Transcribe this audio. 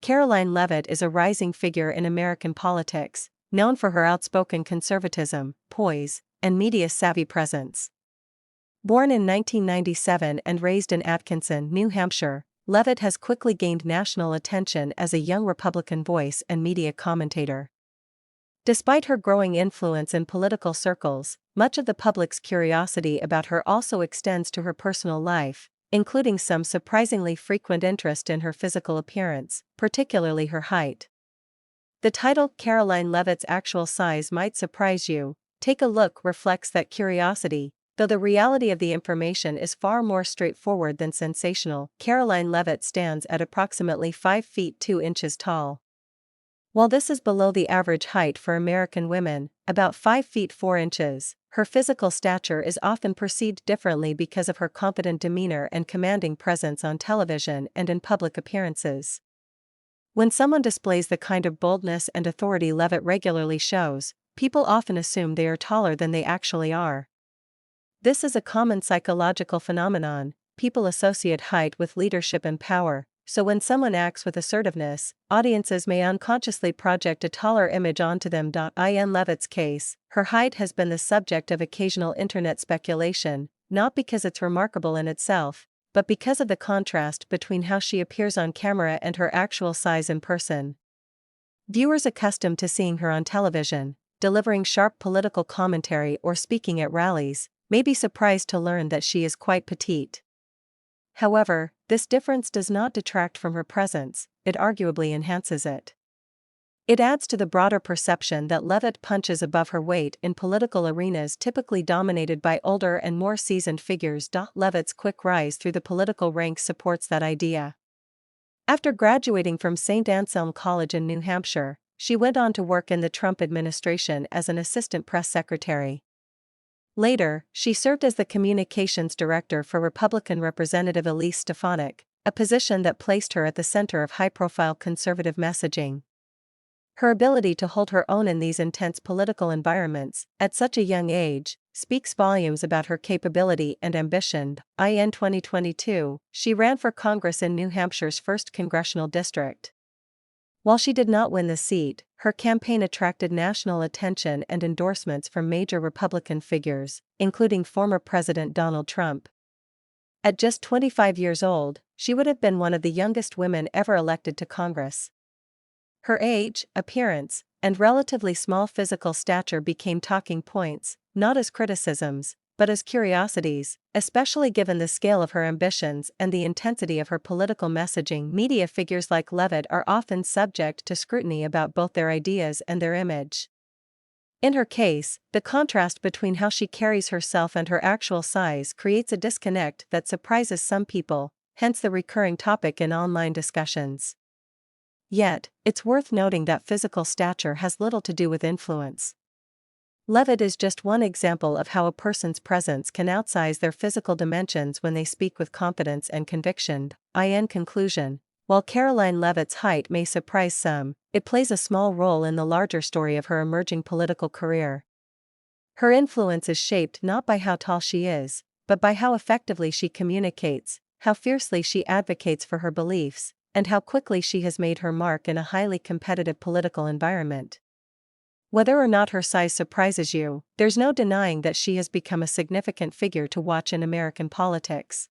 Karoline Leavitt is a rising figure in American politics, known for her outspoken conservatism, poise, and media-savvy presence. Born in 1997 and raised in Atkinson, New Hampshire, Leavitt has quickly gained national attention as a young Republican voice and media commentator. Despite her growing influence in political circles, much of the public's curiosity about her also extends to her personal life, including some surprisingly frequent interest in her physical appearance, particularly her height. The title "Karoline Leavitt's Actual Size Might Surprise You, Take a Look" reflects that curiosity, though the reality of the information is far more straightforward than sensational. Karoline Leavitt stands at approximately 5 feet 2 inches tall. While this is below the average height for American women, about 5 feet 4 inches, her physical stature is often perceived differently because of her confident demeanor and commanding presence on television and in public appearances. When someone displays the kind of boldness and authority Leavitt regularly shows, people often assume they are taller than they actually are. This is a common psychological phenomenon. People associate height with leadership and power, so when someone acts with assertiveness, audiences may unconsciously project a taller image onto them. In Leavitt's case, her height has been the subject of occasional internet speculation, not because it's remarkable in itself, but because of the contrast between how she appears on camera and her actual size in person. Viewers accustomed to seeing her on television, delivering sharp political commentary or speaking at rallies, may be surprised to learn that she is quite petite. However, this difference does not detract from her presence, it arguably enhances it. It adds to the broader perception that Leavitt punches above her weight in political arenas typically dominated by older and more seasoned figures. Leavitt's quick rise through the political ranks supports that idea. After graduating from St. Anselm College in New Hampshire, she went on to work in the Trump administration as an assistant press secretary. Later, she served as the communications director for Republican Representative Elise Stefanik, a position that placed her at the center of high-profile conservative messaging. Her ability to hold her own in these intense political environments, at such a young age, speaks volumes about her capability and ambition. In 2022, she ran for Congress in New Hampshire's 1st congressional district. While she did not win the seat, her campaign attracted national attention and endorsements from major Republican figures, including former President Donald Trump. At just 25 years old, she would have been one of the youngest women ever elected to Congress. Her age, appearance, and relatively small physical stature became talking points, not as criticisms, but as curiosities, especially given the scale of her ambitions and the intensity of her political messaging. Media figures like Leavitt are often subject to scrutiny about both their ideas and their image. In her case, the contrast between how she carries herself and her actual size creates a disconnect that surprises some people, hence the recurring topic in online discussions. Yet, it's worth noting that physical stature has little to do with influence. Leavitt is just one example of how a person's presence can outsize their physical dimensions when they speak with confidence and conviction. In conclusion, while Karoline Leavitt's height may surprise some, it plays a small role in the larger story of her emerging political career. Her influence is shaped not by how tall she is, but by how effectively she communicates, how fiercely she advocates for her beliefs, and how quickly she has made her mark in a highly competitive political environment. Whether or not her size surprises you, there's no denying that she has become a significant figure to watch in American politics.